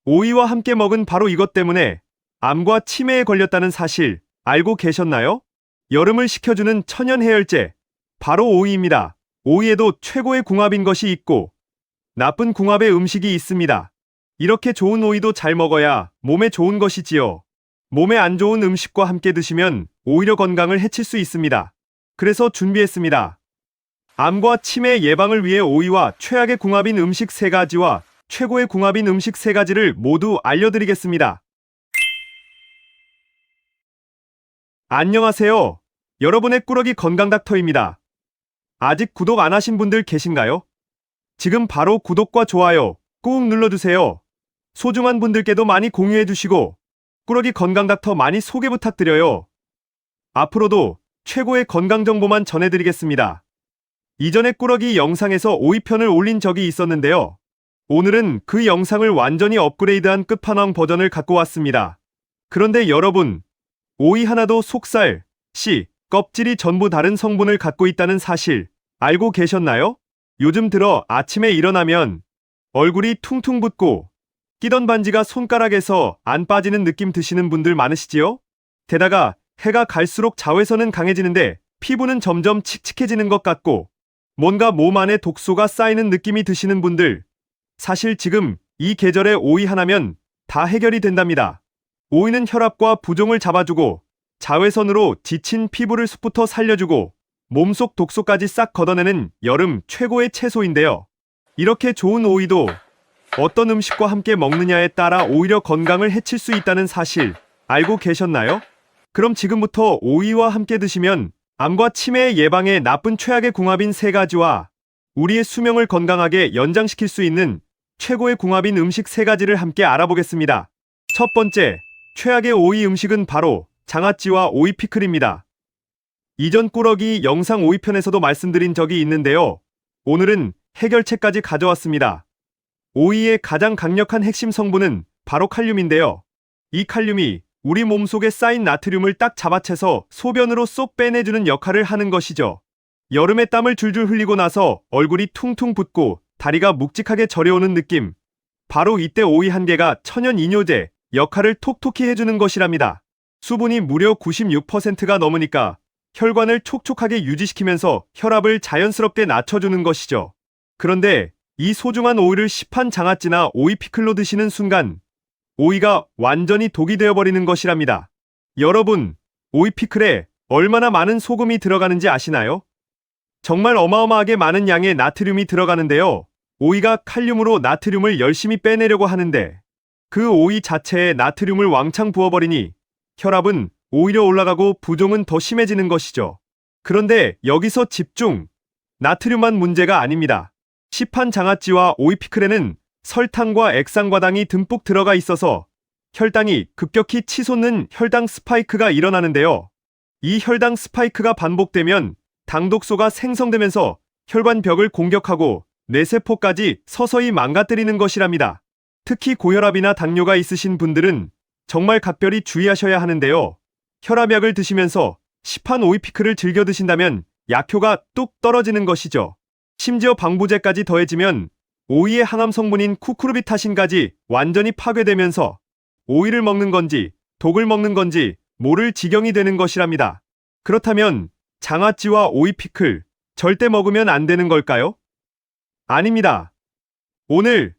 오이와 함께 먹은 바로 이것 때문에 암과 치매에 걸렸다는 사실 알고 계셨나요? 여름을 식혀주는 천연 해열제, 바로 오이입니다. 오이에도 최고의 궁합인 것이 있고 나쁜 궁합의 음식이 있습니다. 이렇게 좋은 오이도 잘 먹어야 몸에 좋은 것이지요. 몸에 안 좋은 음식과 함께 드시면 오히려 건강을 해칠 수 있습니다. 그래서 준비했습니다. 암과 치매 예방을 위해 오이와 최악의 궁합인 음식 3가지와 최고의 궁합인 음식 3가지를 모두 알려드리겠습니다. 안녕하세요. 여러분의 꾸러기 건강닥터입니다. 아직 구독 안 하신 분들 계신가요? 지금 바로 구독과 좋아요 꾹 눌러주세요. 소중한 분들께도 많이 공유해주시고 꾸러기 건강닥터 많이 소개 부탁드려요. 앞으로도 최고의 건강정보만 전해드리겠습니다. 이전에 꾸러기 영상에서 오이편을 올린 적이 있었는데요. 오늘은 그 영상을 완전히 업그레이드한 끝판왕 버전을 갖고 왔습니다. 그런데 여러분, 오이 하나도 속살, 씨, 껍질이 전부 다른 성분을 갖고 있다는 사실 알고 계셨나요? 요즘 들어 아침에 일어나면 얼굴이 퉁퉁 붓고 끼던 반지가 손가락에서 안 빠지는 느낌 드시는 분들 많으시지요? 게다가 해가 갈수록 자외선은 강해지는데 피부는 점점 칙칙해지는 것 같고 뭔가 몸 안에 독소가 쌓이는 느낌이 드시는 분들, 사실 지금 이 계절에 오이 하나면 다 해결이 된답니다. 오이는 혈압과 부종을 잡아주고 자외선으로 지친 피부를 숲부터 살려주고 몸속 독소까지 싹 걷어내는 여름 최고의 채소인데요. 이렇게 좋은 오이도 어떤 음식과 함께 먹느냐에 따라 오히려 건강을 해칠 수 있다는 사실 알고 계셨나요? 그럼 지금부터 오이와 함께 드시면 암과 치매 예방에 나쁜 최악의 궁합인 3가지와 우리의 수명을 건강하게 연장시킬 수 있는 최고의 궁합인 음식 3가지를 함께 알아보겠습니다. 첫 번째, 최악의 오이 음식은 바로 장아찌와 오이 피클입니다. 이전 꾸러기 영상 오이편에서도 말씀드린 적이 있는데요. 오늘은 해결책까지 가져왔습니다. 오이의 가장 강력한 핵심 성분은 바로 칼륨인데요. 이 칼륨이 우리 몸속에 쌓인 나트륨을 딱 잡아채서 소변으로 쏙 빼내주는 역할을 하는 것이죠. 여름에 땀을 줄줄 흘리고 나서 얼굴이 퉁퉁 붓고 다리가 묵직하게 저려오는 느낌. 바로 이때 오이 한 개가 천연 이뇨제 역할을 톡톡히 해주는 것이랍니다. 수분이 무려 96%가 넘으니까 혈관을 촉촉하게 유지시키면서 혈압을 자연스럽게 낮춰주는 것이죠. 그런데 이 소중한 오이를 시판 장아찌나 오이 피클로 드시는 순간 오이가 완전히 독이 되어버리는 것이랍니다. 여러분, 오이 피클에 얼마나 많은 소금이 들어가는지 아시나요? 정말 어마어마하게 많은 양의 나트륨이 들어가는데요. 오이가 칼륨으로 나트륨을 열심히 빼내려고 하는데 그 오이 자체에 나트륨을 왕창 부어버리니 혈압은 오히려 올라가고 부종은 더 심해지는 것이죠. 그런데 여기서 집중! 나트륨만 문제가 아닙니다. 시판 장아찌와 오이 피클에는 설탕과 액상과당이 듬뿍 들어가 있어서 혈당이 급격히 치솟는 혈당 스파이크가 일어나는데요. 이 혈당 스파이크가 반복되면 당독소가 생성되면서 혈관벽을 공격하고 뇌세포까지 서서히 망가뜨리는 것이랍니다. 특히 고혈압이나 당뇨가 있으신 분들은 정말 각별히 주의하셔야 하는데요. 혈압약을 드시면서 시판 오이 피클을 즐겨 드신다면 약효가 뚝 떨어지는 것이죠. 심지어 방부제까지 더해지면 오이의 항암 성분인 쿠쿠르비타신까지 완전히 파괴되면서 오이를 먹는 건지 독을 먹는 건지 모를 지경이 되는 것이랍니다. 그렇다면 장아찌와 오이 피클 절대 먹으면 안 되는 걸까요? 아닙니다. 오늘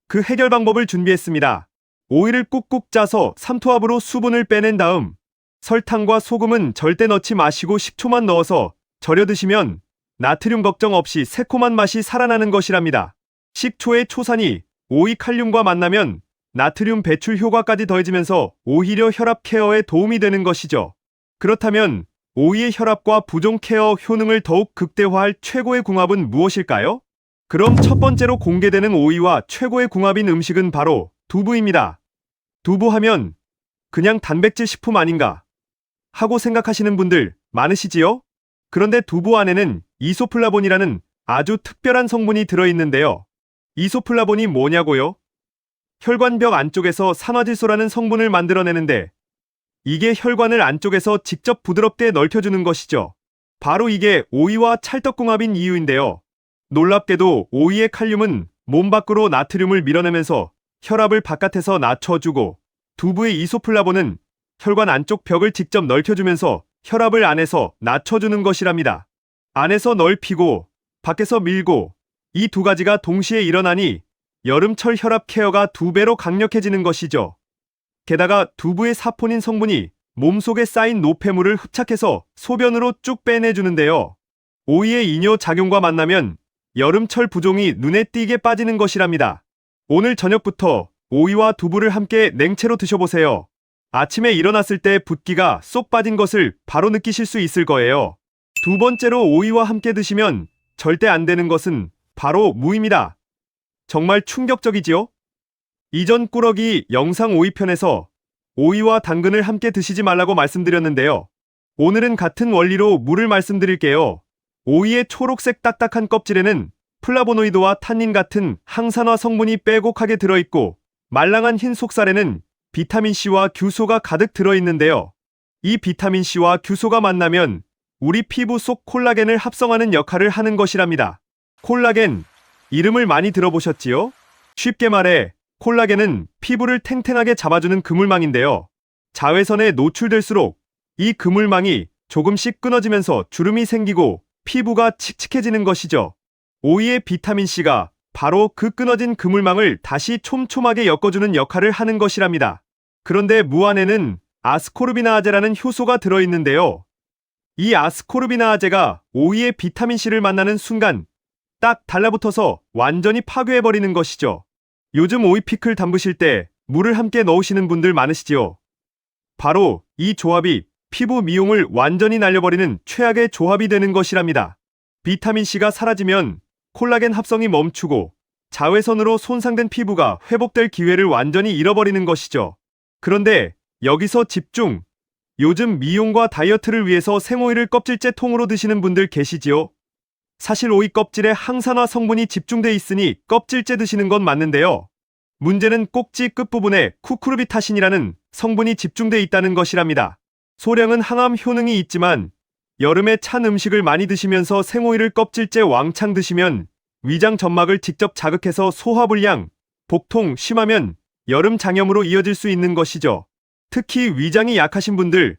그 해결 방법을 준비했습니다. 오이를 꾹꾹 짜서 삼투압으로 수분을 빼낸 다음 설탕과 소금은 절대 넣지 마시고 식초만 넣어서 절여 드시면 나트륨 걱정 없이 새콤한 맛이 살아나는 것이랍니다. 식초의 초산이 오이 칼륨과 만나면 나트륨 배출 효과까지 더해지면서 오히려 혈압 케어에 도움이 되는 것이죠. 그렇다면 오이의 혈압과 부종 케어 효능을 더욱 극대화할 최고의 궁합은 무엇일까요? 그럼 첫 번째로 공개되는 오이와 최고의 궁합인 음식은 바로 두부입니다. 두부하면 그냥 단백질 식품 아닌가 하고 생각하시는 분들 많으시지요? 그런데 두부 안에는 이소플라본이라는 아주 특별한 성분이 들어있는데요. 이소플라본이 뭐냐고요? 혈관벽 안쪽에서 산화질소라는 성분을 만들어내는데 이게 혈관을 안쪽에서 직접 부드럽게 넓혀주는 것이죠. 바로 이게 오이와 찰떡궁합인 이유인데요. 놀랍게도 오이의 칼륨은 몸 밖으로 나트륨을 밀어내면서 혈압을 바깥에서 낮춰주고, 두부의 이소플라본은 혈관 안쪽 벽을 직접 넓혀주면서 혈압을 안에서 낮춰주는 것이랍니다. 안에서 넓히고 밖에서 밀고 이 두 가지가 동시에 일어나니 여름철 혈압 케어가 2배로 강력해지는 것이죠. 게다가 두부의 사포닌 성분이 몸속에 쌓인 노폐물을 흡착해서 소변으로 쭉 빼내주는데요. 오이의 이뇨 작용과 만나면 여름철 부종이 눈에 띄게 빠지는 것이랍니다. 오늘 저녁부터 오이와 두부를 함께 냉채로 드셔보세요. 아침에 일어났을 때 붓기가 쏙 빠진 것을 바로 느끼실 수 있을 거예요. 두 번째로 오이와 함께 드시면 절대 안 되는 것은 바로 무입니다. 정말 충격적이지요? 이전 꾸러기 영상 5위편에서 오이와 당근을 함께 드시지 말라고 말씀드렸는데요. 오늘은 같은 원리로 무를 말씀드릴게요. 오이의 초록색 딱딱한 껍질에는 플라보노이드와 탄닌 같은 항산화 성분이 빼곡하게 들어있고 말랑한 흰 속살에는 비타민C와 규소가 가득 들어있는데요. 이 비타민C와 규소가 만나면 우리 피부 속 콜라겐을 합성하는 역할을 하는 것이랍니다. 콜라겐, 이름을 많이 들어보셨지요? 쉽게 말해 콜라겐은 피부를 탱탱하게 잡아주는 그물망인데요. 자외선에 노출될수록 이 그물망이 조금씩 끊어지면서 주름이 생기고 피부가 칙칙해지는 것이죠. 오이의 비타민C가 바로 그 끊어진 그물망을 다시 촘촘하게 엮어주는 역할을 하는 것이랍니다. 그런데 무 안에는 아스코르비나아제라는 효소가 들어있는데요. 이 아스코르비나아제가 오이의 비타민C를 만나는 순간 딱 달라붙어서 완전히 파괴해버리는 것이죠. 요즘 오이 피클 담그실 때 물을 함께 넣으시는 분들 많으시지요? 바로 이 조합이 피부 미용을 완전히 날려버리는 최악의 조합이 되는 것이랍니다. 비타민C가 사라지면 콜라겐 합성이 멈추고 자외선으로 손상된 피부가 회복될 기회를 완전히 잃어버리는 것이죠. 그런데 여기서 집중! 요즘 미용과 다이어트를 위해서 생오이를 껍질째 통으로 드시는 분들 계시지요? 사실 오이 껍질에 항산화 성분이 집중돼 있으니 껍질째 드시는 건 맞는데요. 문제는 꼭지 끝부분에 쿠쿠르비타신이라는 성분이 집중돼 있다는 것이랍니다. 소량은 항암 효능이 있지만 여름에 찬 음식을 많이 드시면서 생오이를 껍질째 왕창 드시면 위장 점막을 직접 자극해서 소화불량, 복통, 심하면 여름 장염으로 이어질 수 있는 것이죠. 특히 위장이 약하신 분들,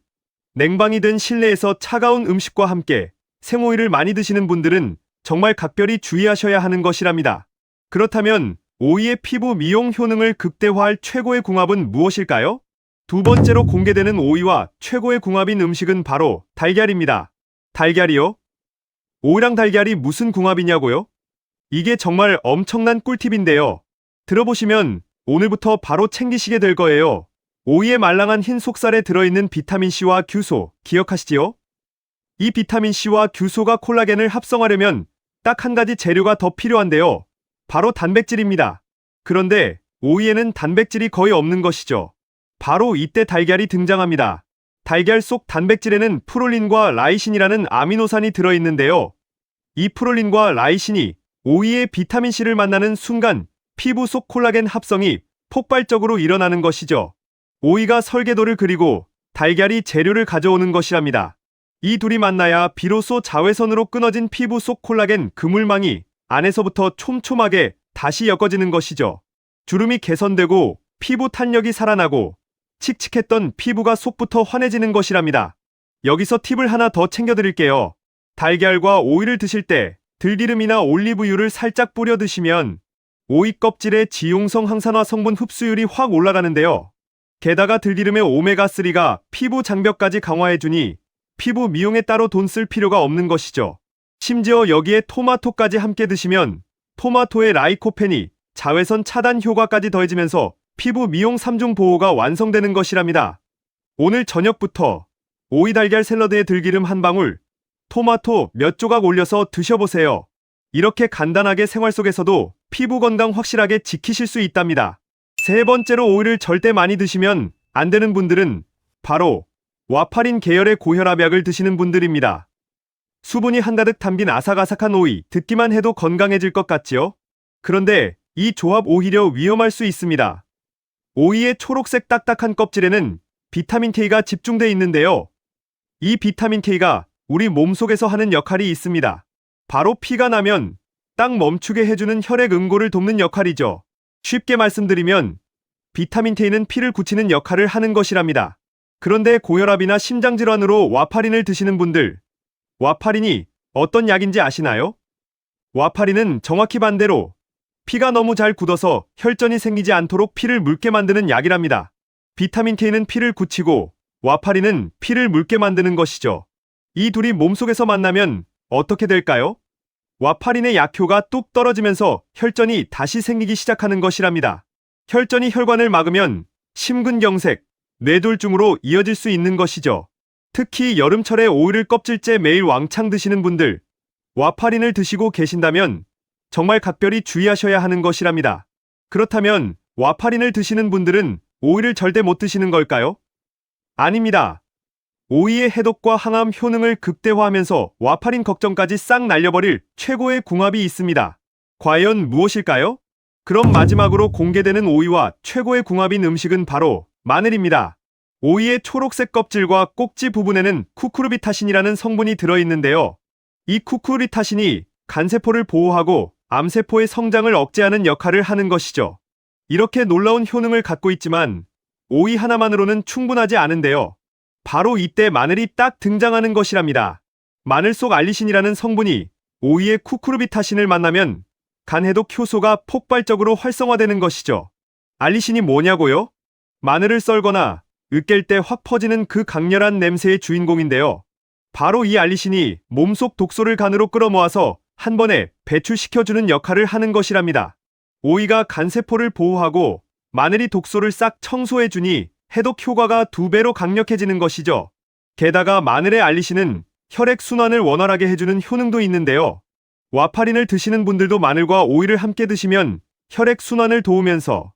냉방이 된 실내에서 차가운 음식과 함께 생오이를 많이 드시는 분들은 정말 각별히 주의하셔야 하는 것이랍니다. 그렇다면 오이의 피부 미용 효능을 극대화할 최고의 궁합은 무엇일까요? 두 번째로 공개되는 오이와 최고의 궁합인 음식은 바로 달걀입니다. 달걀이요? 오이랑 달걀이 무슨 궁합이냐고요? 이게 정말 엄청난 꿀팁인데요. 들어보시면 오늘부터 바로 챙기시게 될 거예요. 오이의 말랑한 흰 속살에 들어있는 비타민C와 규소, 기억하시지요? 이 비타민C와 규소가 콜라겐을 합성하려면 딱 한 가지 재료가 더 필요한데요. 바로 단백질입니다. 그런데 오이에는 단백질이 거의 없는 것이죠. 바로 이때 달걀이 등장합니다. 달걀 속 단백질에는 프롤린과 라이신이라는 아미노산이 들어있는데요. 이 프롤린과 라이신이 오이의 비타민C를 만나는 순간 피부 속 콜라겐 합성이 폭발적으로 일어나는 것이죠. 오이가 설계도를 그리고 달걀이 재료를 가져오는 것이랍니다. 이 둘이 만나야 비로소 자외선으로 끊어진 피부 속 콜라겐 그물망이 안에서부터 촘촘하게 다시 엮어지는 것이죠. 주름이 개선되고 피부 탄력이 살아나고 칙칙했던 피부가 속부터 환해지는 것이랍니다. 여기서 팁을 하나 더 챙겨드릴게요. 달걀과 오이를 드실 때 들기름이나 올리브유를 살짝 뿌려 드시면 오이 껍질의 지용성 항산화 성분 흡수율이 확 올라가는데요. 게다가 들기름의 오메가3가 피부 장벽까지 강화해주니 피부 미용에 따로 돈 쓸 필요가 없는 것이죠. 심지어 여기에 토마토까지 함께 드시면 토마토의 라이코펜이 자외선 차단 효과까지 더해지면서 피부 미용 3중 보호가 완성되는 것이랍니다. 오늘 저녁부터 오이 달걀 샐러드에 들기름 한 방울, 토마토 몇 조각 올려서 드셔보세요. 이렇게 간단하게 생활 속에서도 피부 건강 확실하게 지키실 수 있답니다. 세 번째로 오이를 절대 많이 드시면 안 되는 분들은 바로 와파린 계열의 고혈압약을 드시는 분들입니다. 수분이 한가득 담긴 아삭아삭한 오이, 듣기만 해도 건강해질 것 같지요? 그런데 이 조합 오히려 위험할 수 있습니다. 오이의 초록색 딱딱한 껍질에는 비타민 K가 집중돼 있는데요. 이 비타민 K가 우리 몸속에서 하는 역할이 있습니다. 바로 피가 나면 딱 멈추게 해주는 혈액 응고를 돕는 역할이죠. 쉽게 말씀드리면 비타민 K는 피를 굳히는 역할을 하는 것이랍니다. 그런데 고혈압이나 심장질환으로 와파린을 드시는 분들, 와파린이 어떤 약인지 아시나요? 와파린은 정확히 반대로 피가 너무 잘 굳어서 혈전이 생기지 않도록 피를 묽게 만드는 약이랍니다. 비타민 K는 피를 굳히고 와파린은 피를 묽게 만드는 것이죠. 이 둘이 몸속에서 만나면 어떻게 될까요? 와파린의 약효가 뚝 떨어지면서 혈전이 다시 생기기 시작하는 것이랍니다. 혈전이 혈관을 막으면 심근경색, 뇌졸중으로 이어질 수 있는 것이죠. 특히 여름철에 오이를 껍질째 매일 왕창 드시는 분들, 와파린을 드시고 계신다면 정말 각별히 주의하셔야 하는 것이랍니다. 그렇다면 와파린을 드시는 분들은 오이를 절대 못 드시는 걸까요? 아닙니다. 오이의 해독과 항암 효능을 극대화하면서 와파린 걱정까지 싹 날려버릴 최고의 궁합이 있습니다. 과연 무엇일까요? 그럼 마지막으로 공개되는 오이와 최고의 궁합인 음식은 바로 마늘입니다. 오이의 초록색 껍질과 꼭지 부분에는 쿠쿠르비타신이라는 성분이 들어있는데요. 이 쿠쿠르비타신이 간세포를 보호하고 암세포의 성장을 억제하는 역할을 하는 것이죠. 이렇게 놀라운 효능을 갖고 있지만 오이 하나만으로는 충분하지 않은데요. 바로 이때 마늘이 딱 등장하는 것이랍니다. 마늘 속 알리신이라는 성분이 오이의 쿠쿠르비타신을 만나면 간해독 효소가 폭발적으로 활성화되는 것이죠. 알리신이 뭐냐고요? 마늘을 썰거나 으깰 때 확 퍼지는 그 강렬한 냄새의 주인공인데요. 바로 이 알리신이 몸속 독소를 간으로 끌어모아서 한 번에 배출시켜주는 역할을 하는 것이랍니다. 오이가 간세포를 보호하고 마늘이 독소를 싹 청소해주니 해독 효과가 2배로 강력해지는 것이죠. 게다가 마늘의 알리신은 혈액순환을 원활하게 해주는 효능도 있는데요. 와파린을 드시는 분들도 마늘과 오이를 함께 드시면 혈액순환을 도우면서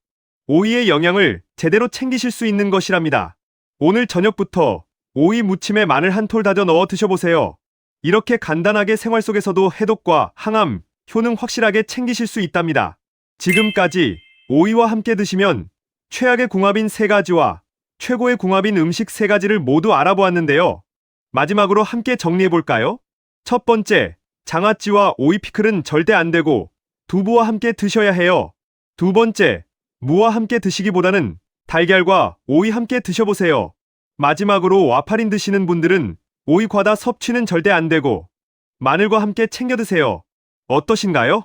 오이의 영양을 제대로 챙기실 수 있는 것이랍니다. 오늘 저녁부터 오이 무침에 마늘 한 톨 다져 넣어 드셔보세요. 이렇게 간단하게 생활 속에서도 해독과 항암, 효능 확실하게 챙기실 수 있답니다. 지금까지 오이와 함께 드시면 최악의 궁합인 3가지와 최고의 궁합인 음식 3가지를 모두 알아보았는데요. 마지막으로 함께 정리해볼까요? 첫 번째, 장아찌와 오이 피클은 절대 안 되고 두부와 함께 드셔야 해요. 두 번째, 무와 함께 드시기보다는 달걀과 오이 함께 드셔보세요. 마지막으로 와파린 드시는 분들은 오이 과다 섭취는 절대 안 되고 마늘과 함께 챙겨 드세요. 어떠신가요?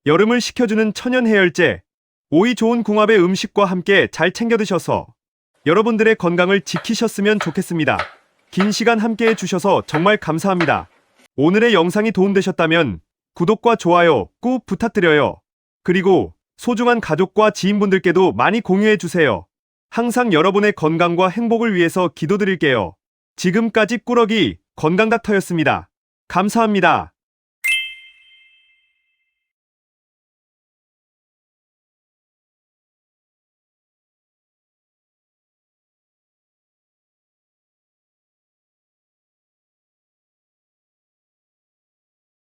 여름을 식혀주는 천연 해열제, 오이 좋은 궁합의 음식과 함께 잘 챙겨 드셔서 여러분들의 건강을 지키셨으면 좋겠습니다. 긴 시간 함께 해주셔서 정말 감사합니다. 오늘의 영상이 도움되셨다면 구독과 좋아요 꼭 부탁드려요. 그리고 소중한 가족과 지인분들께도 많이 공유해주세요. 항상 여러분의 건강과 행복을 위해서 기도드릴게요. 지금까지 꾸러기 건강닥터였습니다. 감사합니다.